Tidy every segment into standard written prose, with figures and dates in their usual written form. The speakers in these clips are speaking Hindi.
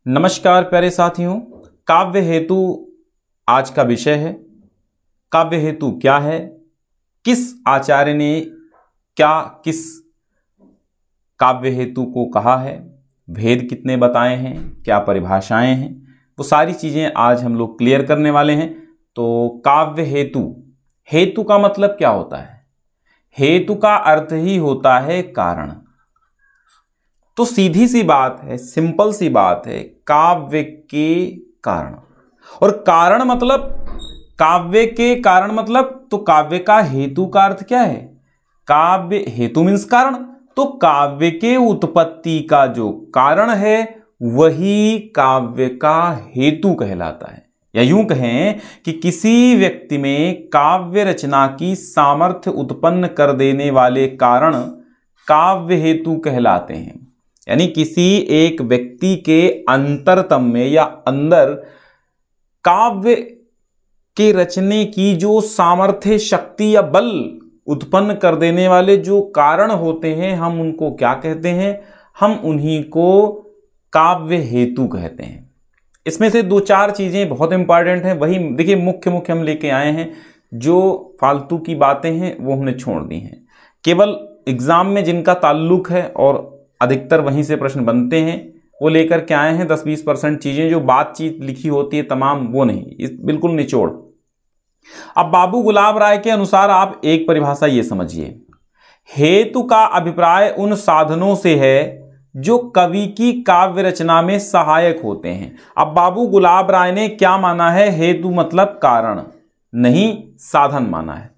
नमस्कार प्यारे साथियों, काव्य हेतु आज का विषय है। काव्य हेतु क्या है, किस आचार्य ने किस काव्य हेतु को कहा है, भेद कितने बताए हैं, क्या परिभाषाएं हैं, वो सारी चीजें आज हम लोग क्लियर करने वाले हैं। तो काव्य हेतु का मतलब क्या होता है? हेतु का अर्थ ही होता है कारण। तो सीधी सी बात है, सिंपल सी बात है, काव्य के कारण। और कारण मतलब, काव्य के कारण मतलब, तो काव्य का हेतु का अर्थ क्या है? काव्य हेतु मीन्स कारण। तो काव्य के उत्पत्ति का जो कारण है वही काव्य का हेतु कहलाता है। या यूं कहें कि किसी व्यक्ति में काव्य रचना की सामर्थ्य उत्पन्न कर देने वाले कारण काव्य हेतु कहलाते हैं। यानी किसी एक व्यक्ति के अंतरतम में या अंदर काव्य के रचने की जो सामर्थ्य, शक्ति या बल उत्पन्न कर देने वाले जो कारण होते हैं, हम उनको क्या कहते हैं? हम उन्हीं को काव्य हेतु कहते हैं। इसमें से दो चार चीजें बहुत इंपॉर्टेंट हैं, वही देखिए मुख्य हम लेके आए हैं। जो फालतू की बातें हैं वो हमने छोड़ दी हैं। केवल एग्जाम में जिनका ताल्लुक है और अधिकतर वहीं से प्रश्न बनते हैं वो लेकर के आए हैं। 10-20% चीजें जो बातचीत लिखी होती है तमाम, वो नहीं, इस बिल्कुल निचोड़। अब बाबू गुलाब राय के अनुसार आप एक परिभाषा ये समझिए, हेतु का अभिप्राय उन साधनों से है जो कवि की काव्य रचना में सहायक होते हैं। अब बाबू गुलाब राय ने क्या माना है? हेतु मतलब कारण, नहीं साधन माना है।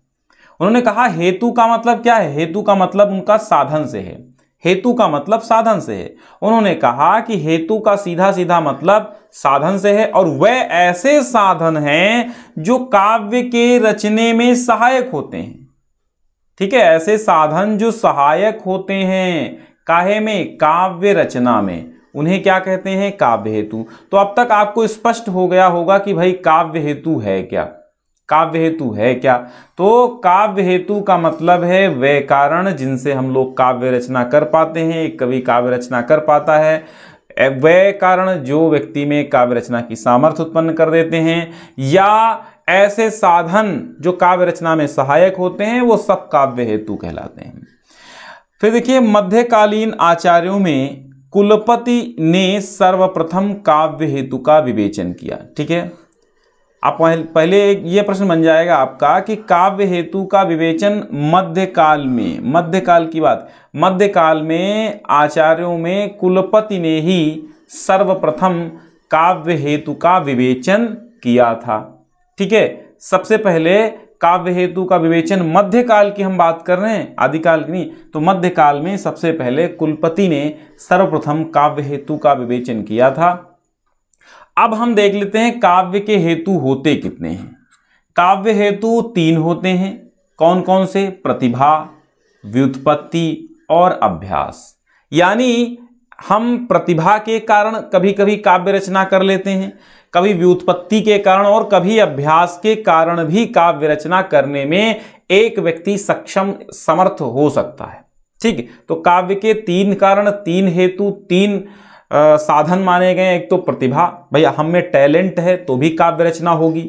उन्होंने कहा हेतु का मतलब क्या है? हेतु का मतलब उनका साधन से है। हेतु का मतलब साधन से है। उन्होंने कहा कि हेतु का सीधा सीधा मतलब साधन से है, और वह ऐसे साधन हैं जो काव्य के रचने में सहायक होते हैं। ठीक है, ऐसे साधन जो सहायक होते हैं काहे में? काव्य रचना में, उन्हें क्या कहते हैं? काव्य हेतु। तो अब तक आपको स्पष्ट हो गया होगा कि भाई काव्य हेतु है क्या। काव्य हेतु है क्या? तो काव्य हेतु का मतलब है वे कारण जिनसे हम लोग काव्य रचना कर पाते हैं। एक कवि काव्य रचना कर पाता है, वे कारण जो व्यक्ति में काव्य रचना की सामर्थ्य उत्पन्न कर देते हैं, या ऐसे साधन जो काव्य रचना में सहायक होते हैं, वो सब काव्य हेतु कहलाते हैं। फिर देखिए, मध्यकालीन आचार्यों में कुलपति ने सर्वप्रथम काव्य हेतु का विवेचन किया। ठीक है, आप पहले ये प्रश्न बन जाएगा आपका कि काव्य हेतु का विवेचन मध्यकाल में, मध्यकाल की बात, मध्यकाल में आचार्यों में कुलपति ने ही सर्वप्रथम काव्य हेतु का विवेचन किया था। ठीक है, सबसे पहले काव्य हेतु का विवेचन, मध्यकाल की हम बात कर रहे हैं, आदिकाल की नहीं। तो मध्यकाल में सबसे पहले कुलपति ने सर्वप्रथम काव्य हेतु का विवेचन किया था। अब हम देख लेते हैं काव्य के हेतु होते कितने हैं। काव्य हेतु 3 होते हैं। कौन कौन से? प्रतिभा, व्युत्पत्ति और अभ्यास। यानी हम प्रतिभा के कारण कभी कभी काव्य रचना कर लेते हैं, कभी व्युत्पत्ति के कारण और कभी अभ्यास के कारण भी काव्य रचना करने में एक व्यक्ति सक्षम, समर्थ हो सकता है। ठीक है, तो काव्य के 3 कारण, 3 हेतु, 3 साधन माने गए। एक तो प्रतिभा, भैया हम में टैलेंट है तो भी काव्य रचना होगी,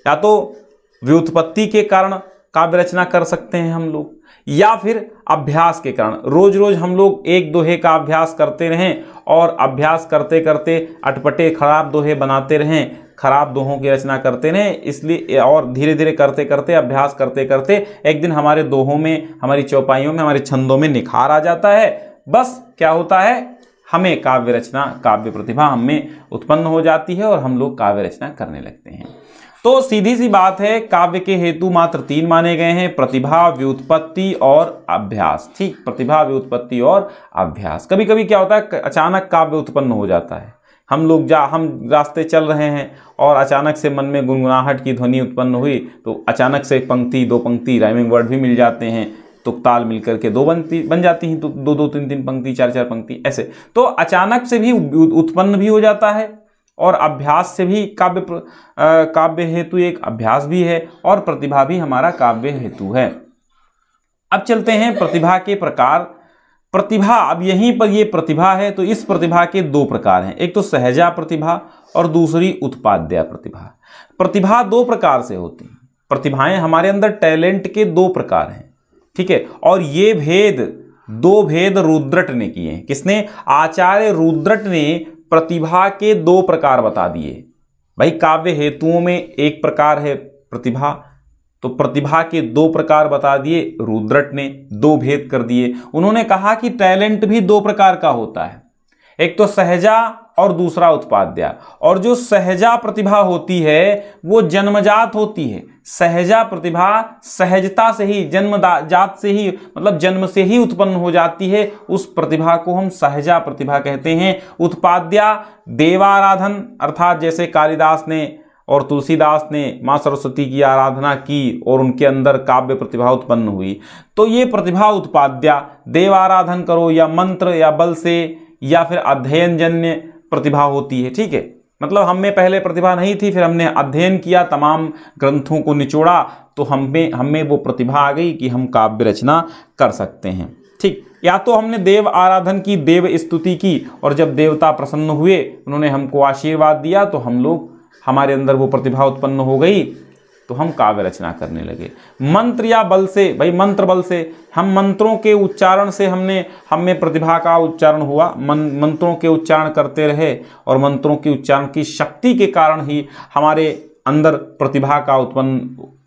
या तो व्युत्पत्ति के कारण काव्य रचना कर सकते हैं हम लोग, या फिर अभ्यास के कारण। रोज रोज हम लोग एक दोहे का अभ्यास करते रहें और अभ्यास करते करते अटपटे खराब दोहे बनाते रहें, खराब दोहों की रचना करते रहें, इसलिए और धीरे धीरे करते करते, अभ्यास करते करते एक दिन हमारे दोहों में, हमारी चौपाइयों में, हमारे छंदों में निखार आ जाता है। बस क्या होता है, हमें काव्य रचना, काव्य प्रतिभा हमें उत्पन्न हो जाती है और हम लोग काव्य रचना करने लगते हैं। तो सीधी सी बात है, काव्य के हेतु मात्र 3 माने गए हैं, प्रतिभा, व्युत्पत्ति और अभ्यास। ठीक, प्रतिभा, व्युत्पत्ति और अभ्यास। कभी कभी क्या होता है, अचानक काव्य उत्पन्न हो जाता है। हम रास्ते चल रहे हैं और अचानक से मन में गुनगुनाहट की ध्वनि उत्पन्न हुई, तो अचानक से 1 पंक्ति 2 पंक्ति राइमिंग वर्ड भी मिल जाते हैं, तो ताल मिलकर के 2 बन जाती हैं, तो 2-2, 3-3 पंक्ति, 4-4 पंक्ति, ऐसे। तो अचानक से भी उत्पन्न भी हो जाता है, और अभ्यास से भी काव्य हेतु एक अभ्यास भी है, और प्रतिभा भी हमारा काव्य हेतु है। अब चलते हैं प्रतिभा के प्रकार। प्रतिभा, अब यहीं पर ये प्रतिभा है, तो इस प्रतिभा के दो प्रकार हैं, एक तो सहजा प्रतिभा और दूसरी उत्पाद्या प्रतिभा। प्रतिभा दो प्रकार से होती है, प्रतिभाएं हमारे अंदर टैलेंट के दो प्रकार हैं, ठीक है। और ये दो भेद रुद्रट ने किए हैं। किसने? आचार्य रुद्रट ने प्रतिभा के दो प्रकार बता दिए। भाई काव्य हेतुओं में एक प्रकार है प्रतिभा, तो प्रतिभा के दो प्रकार बता दिए रुद्रट ने, दो भेद कर दिए। उन्होंने कहा कि टैलेंट भी दो प्रकार का होता है, एक तो सहजा और दूसरा उत्पाद्या। और जो सहजा प्रतिभा होती है वो जन्मजात होती है। सहजा प्रतिभा सहजता से ही, जन्मजात से ही, मतलब जन्म से ही उत्पन्न हो जाती है, उस प्रतिभा को हम सहजा प्रतिभा कहते हैं। उत्पाद्या देवाराधन, अर्थात जैसे कालिदास ने और तुलसीदास ने माँ सरस्वती की आराधना की और उनके अंदर काव्य प्रतिभा उत्पन्न हुई, तो ये प्रतिभा उत्पाद्या, देव आराधन करो या मंत्र या बल से या फिर अध्ययन जन्य प्रतिभा होती है, ठीक है। मतलब हम में पहले प्रतिभा नहीं थी, फिर हमने अध्ययन किया, तमाम ग्रंथों को निचोड़ा, तो हमें वो प्रतिभा आ गई कि हम काव्य रचना कर सकते हैं, ठीक। या तो हमने देव आराधन की, देव स्तुति की, और जब देवता प्रसन्न हुए, उन्होंने हमको आशीर्वाद दिया, तो हमारे अंदर वो प्रतिभा उत्पन्न हो गई, तो हम काव्य रचना करने लगे। मंत्र या बल से, भाई मंत्र बल से, हम मंत्रों के उच्चारण से हमें प्रतिभा का उच्चारण हुआ, मंत्रों के उच्चारण करते रहे और मंत्रों के उच्चारण की शक्ति के कारण ही हमारे अंदर प्रतिभा का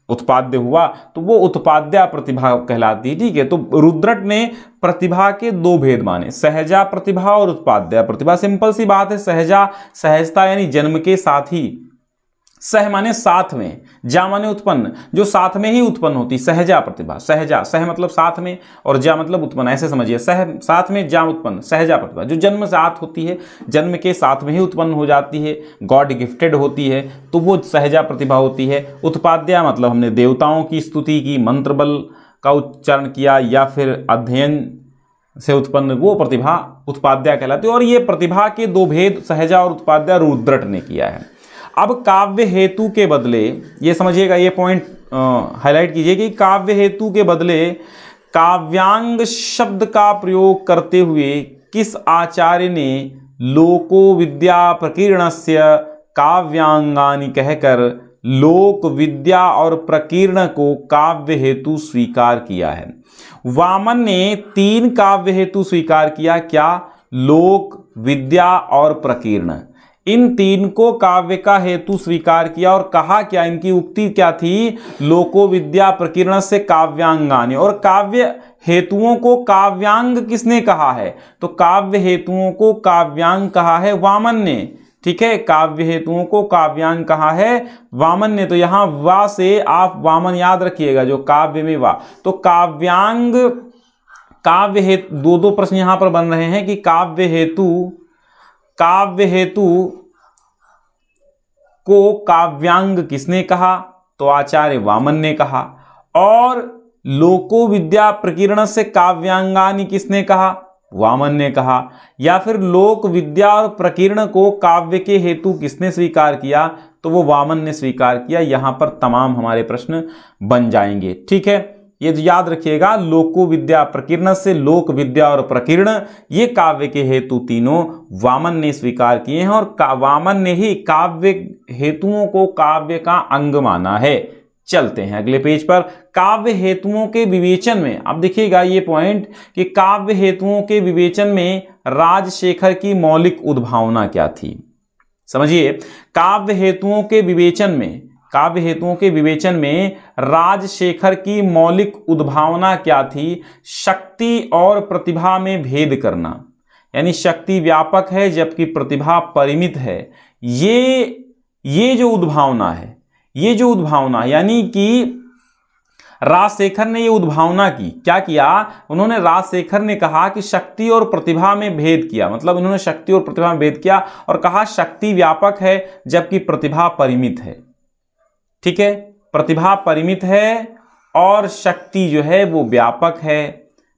उत्पाद्य हुआ, तो वो उत्पाद्या प्रतिभा कहलाती है, ठीक है। तो रुद्रट ने प्रतिभा के दो भेद माने, सहजा प्रतिभा और उत्पाद्या प्रतिभा। सिंपल सी बात है, सहजा सहजता यानी जन्म के साथ ही, सह माने साथ में, जा माने उत्पन्न, जो साथ में ही उत्पन्न होती, सहजा प्रतिभा। सहजा, सह मतलब साथ में और जा मतलब उत्पन्न, ऐसे समझिए, सह साथ में, जा उत्पन्न, सहजा प्रतिभा जो जन्म साथ होती है, जन्म के साथ में ही उत्पन्न हो जाती है, गॉड गिफ्टेड होती है, तो वो सहजा प्रतिभा होती है। उत्पाद्या मतलब हमने देवताओं की स्तुति की, मंत्र बल का उच्चारण किया या फिर अध्ययन से उत्पन्न, वो प्रतिभा उत्पाद्या कहलाती है। और ये प्रतिभा के दो भेद सहजा और उत्पाद्या रुद्रट ने किया है। अब काव्य हेतु के बदले, ये समझिएगा, ये पॉइंट हाईलाइट कीजिए कि काव्य हेतु के बदले काव्यांग शब्द का प्रयोग करते हुए किस आचार्य ने लोको विद्या प्रकीर्णस्य काव्यांगानि कहकर लोक विद्या और प्रकीर्ण को काव्य हेतु स्वीकार किया है? वामन ने 3 काव्य हेतु स्वीकार किया, क्या? लोक, विद्या और प्रकीर्ण। इन 3 को काव्य का हेतु स्वीकार किया और कहा क्या, इनकी उक्ति क्या थी? लोको विद्या प्रकीर्ण से काव्यांगानि। और काव्य हेतुओं को काव्यांग किसने कहा है? तो काव्य हेतुओं को काव्यांग कहा है वामन ने, ठीक है। काव्य हेतुओं को काव्यांग कहा है वामन ने। तो यहां वा से आप वामन याद रखिएगा, जो काव्य में वा, तो काव्यांग, काव्य हेतु, दो प्रश्न यहां पर बन रहे हैं कि काव्य हेतु को काव्यांग किसने कहा? तो आचार्य वामन ने कहा। और लोको विद्या प्रकीर्ण से काव्यांगानि किसने कहा? वामन ने कहा। या फिर लोक विद्या और प्रकीर्ण को काव्य के हेतु किसने स्वीकार किया? तो वो वामन ने स्वीकार किया। यहां पर तमाम हमारे प्रश्न बन जाएंगे, ठीक है। ये तो याद रखिएगा, लोको विद्या प्रकीर्ण से लोक विद्या और प्रकीर्ण, ये काव्य के हेतु तीनों वामन ने स्वीकार किए हैं। और वामन ने ही काव्य हेतुओं को काव्य का अंग माना है। चलते हैं अगले पेज पर। काव्य हेतुओं के विवेचन में, अब देखिएगा ये पॉइंट कि काव्य हेतुओं के विवेचन में राजशेखर की मौलिक उद्भावना क्या थी? समझिए, काव्य हेतुओं के विवेचन में राजशेखर की मौलिक उद्भावना क्या थी? शक्ति और प्रतिभा में भेद करना, यानी शक्ति व्यापक है जबकि प्रतिभा परिमित है। ये जो उद्भावना यानी कि राजशेखर ने ये उद्भावना की। क्या किया उन्होंने? राजशेखर ने कहा कि शक्ति और प्रतिभा में भेद किया, मतलब इन्होंने शक्ति और प्रतिभा में भेद किया और कहा शक्ति व्यापक है जबकि प्रतिभा परिमित है, ठीक है। प्रतिभा परिमित है और शक्ति जो है वो व्यापक है।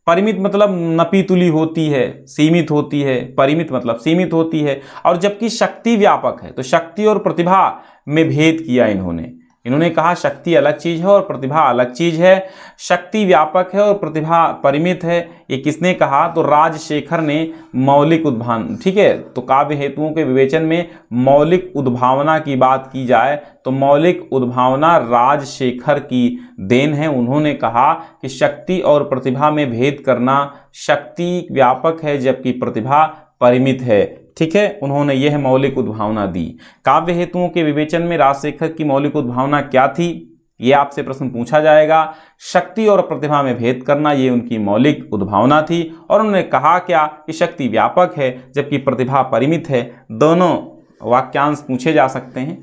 परिमित मतलब नपीतुली होती है, सीमित होती है, परिमित मतलब सीमित होती है, और जबकि शक्ति व्यापक है। तो शक्ति और प्रतिभा में भेद किया इन्होंने। इन्होंने कहा शक्ति अलग चीज है और प्रतिभा अलग चीज है, शक्ति व्यापक है और प्रतिभा परिमित है। ये किसने कहा? तो राजशेखर ने मौलिक उद्भावना। ठीक है, तो काव्य हेतुओं के विवेचन में मौलिक उद्भावना की बात की जाए तो मौलिक उद्भावना राजशेखर की देन है। उन्होंने कहा कि शक्ति और प्रतिभा में भेद करना, शक्ति व्यापक है जबकि प्रतिभा परिमित है। ठीक है, उन्होंने यह मौलिक उद्भावना दी। काव्य हेतुओं के विवेचन में राजशेखर की मौलिक उद्भावना क्या थी? यह आपसे प्रश्न पूछा जाएगा। शक्ति और प्रतिभा में भेद करना, ये उनकी मौलिक उद्भावना थी। और उन्होंने कहा क्या? कि शक्ति व्यापक है जबकि प्रतिभा परिमित है। दोनों वाक्यांश पूछे जा सकते हैं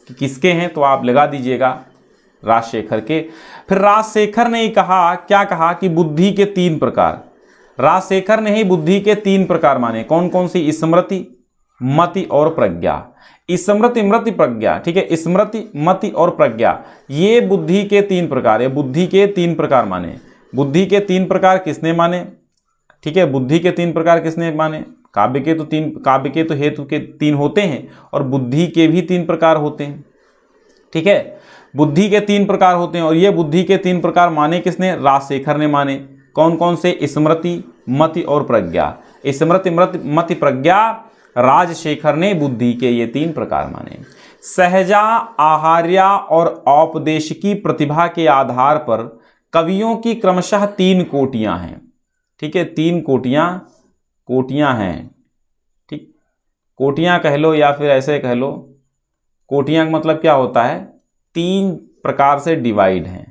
कि किसके हैं, तो आप लगा दीजिएगा राजशेखर के। फिर राजशेखर ने कहा, क्या कहा? कि बुद्धि के 3 प्रकार। राजशेखर ने ही बुद्धि के 3 प्रकार माने। कौन कौन सी? स्मृति, मति और प्रज्ञा। स्मृति, मति, प्रज्ञा। ठीक है, स्मृति, मति और प्रज्ञा, ये बुद्धि के 3 प्रकार है। बुद्धि के 3 प्रकार माने। बुद्धि के 3 प्रकार किसने माने? ठीक है, बुद्धि के 3 प्रकार किसने माने? काव्य के तो हेतु के 3 होते हैं और बुद्धि के भी 3 प्रकार होते हैं। ठीक है, बुद्धि के 3 प्रकार होते हैं और ये बुद्धि के 3 प्रकार माने किसने? राजशेखर ने माने। कौन कौन से? स्मृति, मति और प्रज्ञा। स्मृति, मति, प्रज्ञा राजशेखर ने बुद्धि के ये 3 प्रकार माने। सहजा, आहार्या और औपदेशिकी प्रतिभा के आधार पर कवियों की क्रमशः 3 कोटियां हैं। ठीक है, 3 कोटियां हैं। ठीक, कोटियां कह लो या फिर ऐसे कह लो। कोटियां का मतलब क्या होता है? 3 प्रकार से डिवाइड हैं।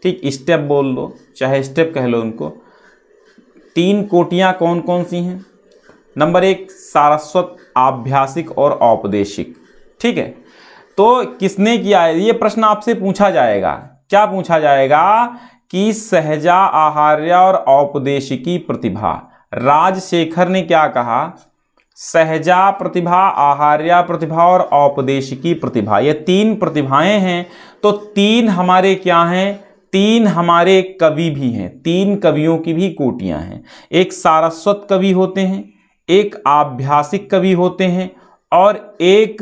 ठीक, स्टेप बोल लो, चाहे स्टेप कह लो उनको। 3 कोटियां कौन कौन सी हैं? नंबर 1 सारस्वत, आभ्यासिक और औपदेशिक। ठीक है, तो किसने किया है? ये प्रश्न आपसे पूछा जाएगा। क्या पूछा जाएगा? कि सहजा, आहार्या और औपदेशिकी प्रतिभा। राजशेखर ने क्या कहा? सहजा प्रतिभा, आहार्या प्रतिभा और औपदेशिकी प्रतिभा, ये 3 प्रतिभाएं हैं। तो 3 हमारे क्या हैं? 3 हमारे कवि भी हैं। 3 कवियों की भी कोटियां हैं। एक सारस्वत कवि होते हैं, एक आभ्यासिक कवि होते हैं और एक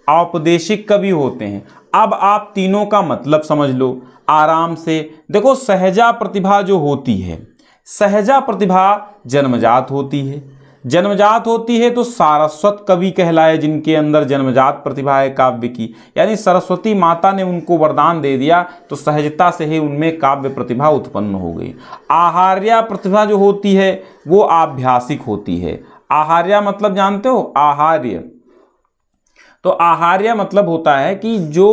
औपदेशिक कवि होते हैं। अब आप तीनों का मतलब समझ लो आराम से। देखो, सहजा प्रतिभा जो होती है, सहजा प्रतिभा जन्मजात होती है। जन्मजात होती है तो सारस्वत कवि कहलाए, जिनके अंदर जन्मजात प्रतिभा है काव्य की, यानी सरस्वती माता ने उनको वरदान दे दिया तो सहजता से ही उनमें काव्य प्रतिभा उत्पन्न हो गई। आहार्या प्रतिभा जो होती है वो आभ्यासिक होती है। आहार्या मतलब जानते हो? आहार्य, तो आहार्य मतलब होता है कि जो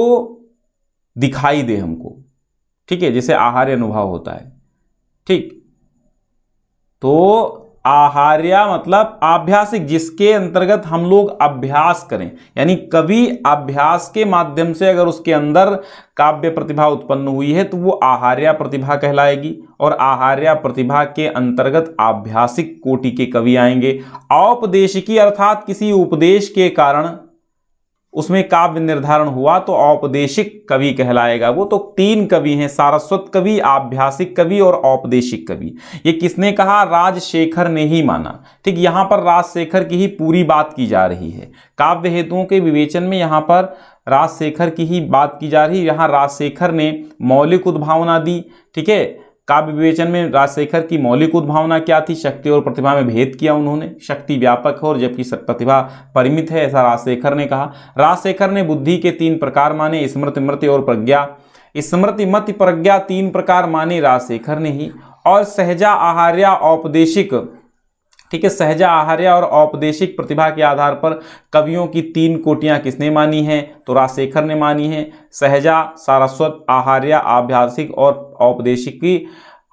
दिखाई दे हमको। ठीक है, जैसे आहार्य अनुभव होता है। ठीक, तो आहार्या मतलब आभ्यासिक, जिसके अंतर्गत हम लोग अभ्यास करें, यानी कभी अभ्यास के माध्यम से अगर उसके अंदर काव्य प्रतिभा उत्पन्न हुई है तो वो आहार्या प्रतिभा कहलाएगी। और आहार्या प्रतिभा के अंतर्गत आभ्यासिक कोटि के कवि आएंगे। औपदेशिकी अर्थात किसी उपदेश के कारण उसमें काव्य निर्धारण हुआ तो औपदेशिक कवि कहलाएगा। वो तो 3 कवि हैं, सारस्वत कवि, आभ्यासिक कवि और औपदेशिक कवि। ये किसने कहा? राजशेखर ने ही माना। ठीक, यहां पर राजशेखर की ही पूरी बात की जा रही है। काव्य हेतुओं के विवेचन में यहां पर राजशेखर की ही बात की जा रही है। यहां राजशेखर ने मौलिक उद्भावना दी। ठीक है, काव्य विवेचन में राजशेखर की मौलिक उद्भावना क्या थी? शक्ति और प्रतिभा में भेद किया उन्होंने। शक्ति व्यापक है और जबकि प्रतिभा परिमित है, ऐसा राजशेखर ने कहा। राजशेखर ने बुद्धि के 3 प्रकार माने, स्मृति, मति और प्रज्ञा। स्मृति, मति, प्रज्ञा 3 प्रकार माने राजशेखर ने ही। और सहजा, आहार्या, औपदेशिक। ठीक है, सहजा, आहार्या और औपदेशिक प्रतिभा के आधार पर कवियों की 3 कोटियां किसने मानी हैं? तो राजशेखर ने मानी है। सहजा, सारस्वत, आहार्या, आभ्यासिक और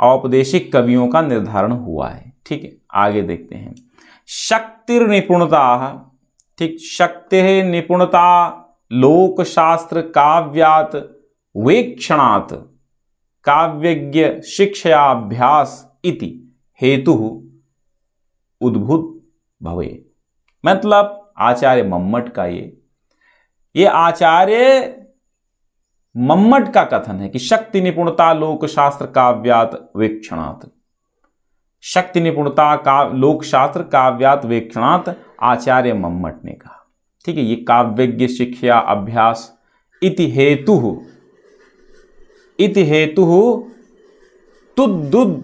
औपदेशिक कवियों का निर्धारण हुआ है। ठीक है, आगे देखते हैं। शक्तिर निपुणता। ठीक, शक्ति निपुणता लोक शास्त्र काव्यात वेक्षणात काव्यज्ञ शिक्षाभ्यास इति हेतु उद्भूत भवे। मतलब आचार्य मम्मट का ये आचार्य मम्मट का कथन है कि शक्ति निपुणता लोक शास्त्र काव्यात वेक्षणात। शक्ति निपुणता का लोक शास्त्र काव्यात वेक्षणात आचार्य मम्मट ने कहा। ठीक है, ये काव्यज्ञ शिक्षा अभ्यास इति हेतुः तुद्दुद्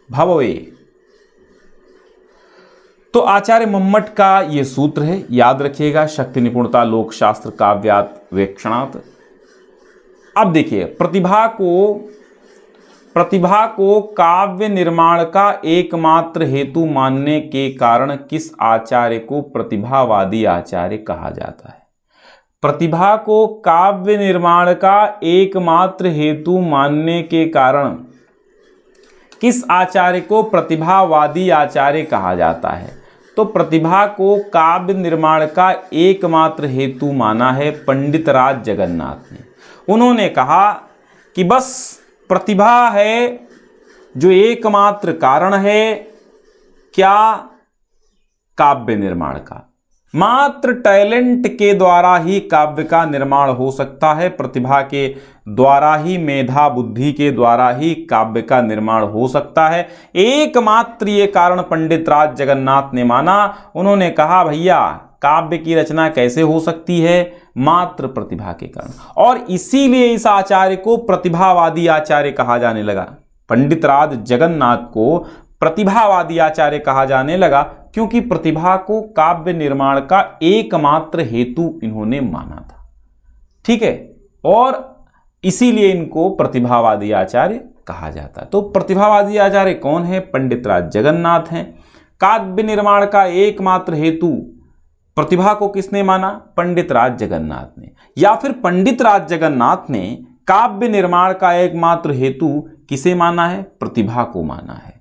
भववे। तो आचार्य मम्मट का यह सूत्र है, याद रखिएगा, शक्ति निपुणता लोक शास्त्र काव्यात वेक्षणात्। अब देखिए, प्रतिभा को काव्य निर्माण का एकमात्र हेतु मानने के कारण किस आचार्य को प्रतिभावादी आचार्य कहा जाता है? प्रतिभा को काव्य निर्माण का एकमात्र हेतु मानने के कारण किस आचार्य को प्रतिभावादी आचार्य कहा जाता है? तो प्रतिभा को काव्य निर्माण का एकमात्र हेतु माना है पंडित राज जगन्नाथ ने। उन्होंने कहा कि बस प्रतिभा है जो एकमात्र कारण है क्या? काव्य निर्माण का। मात्र टैलेंट के द्वारा ही काव्य का निर्माण हो सकता है, प्रतिभा के द्वारा ही, मेधा बुद्धि के द्वारा ही काव्य का निर्माण हो सकता है। एकमात्र ये कारण पंडित राज जगन्नाथ ने माना। उन्होंने कहा भैया काव्य की रचना कैसे हो सकती है? मात्र प्रतिभा के कारण। और इसीलिए इस आचार्य को प्रतिभावादी आचार्य कहा जाने लगा। पंडित राज जगन्नाथ को प्रतिभावादी आचार्य कहा जाने लगा क्योंकि प्रतिभा को काव्य निर्माण का एकमात्र हेतु इन्होंने माना था। ठीक है, और इसीलिए इनको प्रतिभावादी आचार्य कहा जाता है। तो प्रतिभावादी आचार्य कौन है? पंडित राज जगन्नाथ हैं। काव्य निर्माण का एकमात्र हेतु प्रतिभा को किसने माना? पंडित राज जगन्नाथ ने। या फिर पंडित राज जगन्नाथ ने काव्य निर्माण का एकमात्र हेतु किसे माना है? प्रतिभा को माना है।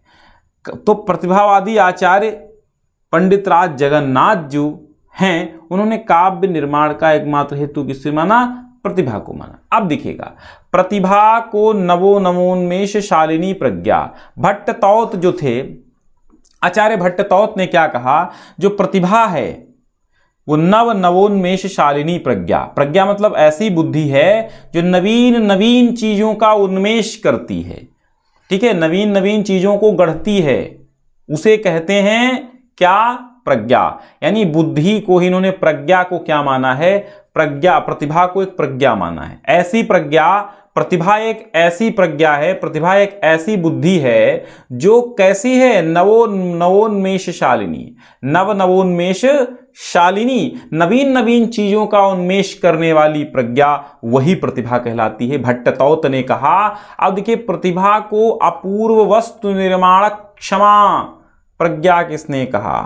तो प्रतिभावादी आचार्य पंडित राज जगन्नाथ जो हैं, उन्होंने काव्य निर्माण का एकमात्र हेतु किससे माना? प्रतिभा को माना। अब देखिएगा, प्रतिभा को नवोन्मेष शालिनी प्रज्ञा। भट्टतौत जो थे, आचार्य भट्टतौत ने क्या कहा? जो प्रतिभा है वो नवोन्मेष शालिनी प्रज्ञा। प्रज्ञा मतलब ऐसी बुद्धि है जो नवीन नवीन चीजों का उन्मेष करती है। ठीक है, नवीन नवीन चीजों को गढ़ती है, उसे कहते हैं क्या? प्रज्ञा। यानी बुद्धि को ही इन्होंने प्रज्ञा को क्या माना है? प्रज्ञा, प्रतिभा को एक प्रज्ञा माना है। ऐसी प्रज्ञा, प्रतिभा एक ऐसी प्रज्ञा है, प्रतिभा एक ऐसी बुद्धि है जो कैसी है? नवोन्मेष शालिनी। नवोन्मेष शालिनी, नवीन नवीन चीजों का उन्मेष करने वाली प्रज्ञा, वही प्रतिभा कहलाती है। भट्टतौत ने कहा। अब देखिए, प्रतिभा को अपूर्व वस्तु निर्माण क्षमा प्रज्ञा किसने कहा?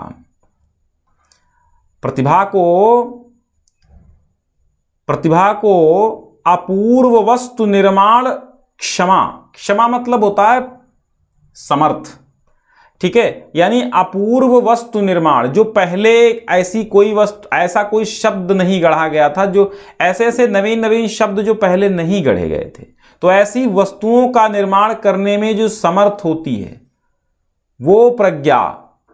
प्रतिभा को अपूर्व वस्तु निर्माण क्षमा। क्षमा मतलब होता है समर्थ। ठीक है, यानी अपूर्व वस्तु निर्माण, जो पहले ऐसी कोई वस्तु, ऐसा कोई शब्द नहीं गढ़ा गया था, जो ऐसे ऐसे नवीन नवीन शब्द जो पहले नहीं गढ़े गए थे। तो ऐसी वस्तुओं का निर्माण करने में जो समर्थ होती है वो प्रज्ञा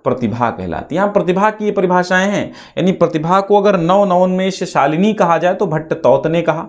प्रतिभा कहलाती है। यहां प्रतिभा की ये परिभाषाएं हैं। यानी प्रतिभा को अगर नवोन्मेष शालिनी कहा जाए तो भट्टतौत ने कहा।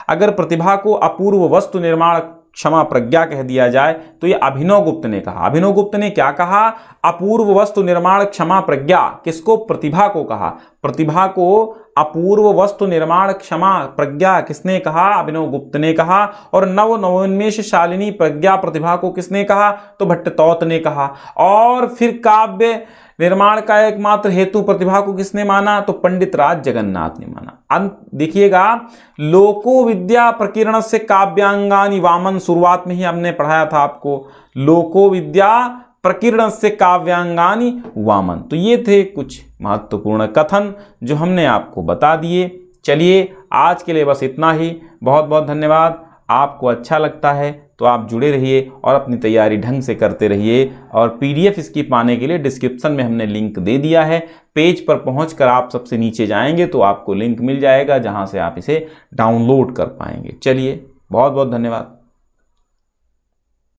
अगर प्रतिभा को अपूर्व वस्तु निर्माण क्षमा प्रज्ञा कह दिया जाए तो ये अभिनव गुप्त ने कहा। अभिनव गुप्त ने क्या कहा? अपूर्व वस्तु निर्माण क्षमा प्रज्ञा। किसको? प्रतिभा को कहा। प्रतिभा को अपूर्व वस्तु निर्माण क्षमा प्रज्ञा किसने कहा? अभिनव गुप्त ने कहा। और नवोन्मेष शालिनी प्रज्ञा प्रतिभा को किसने कहा? तो भट्टतौत ने कहा। और फिर काव्य निर्माण का एकमात्र हेतु प्रतिभा को किसने माना? तो पंडित राज जगन्नाथ ने माना। अंत देखिएगा, लोको विद्या प्रकीर्ण से काव्यांगानि वामन, शुरुआत में ही हमने पढ़ाया था आपको, लोको विद्या प्रकीर्ण से काव्यांगानि वामन। तो ये थे कुछ महत्वपूर्ण कथन जो हमने आपको बता दिए। चलिए आज के लिए बस इतना ही। बहुत बहुत धन्यवाद। आपको अच्छा लगता है तो आप जुड़े रहिए और अपनी तैयारी ढंग से करते रहिए। और पीडीएफ इसकी पाने के लिए डिस्क्रिप्शन में हमने लिंक दे दिया है। पेज पर पहुंचकर आप सबसे नीचे जाएंगे तो आपको लिंक मिल जाएगा जहां से आप इसे डाउनलोड कर पाएंगे। चलिए बहुत बहुत धन्यवाद।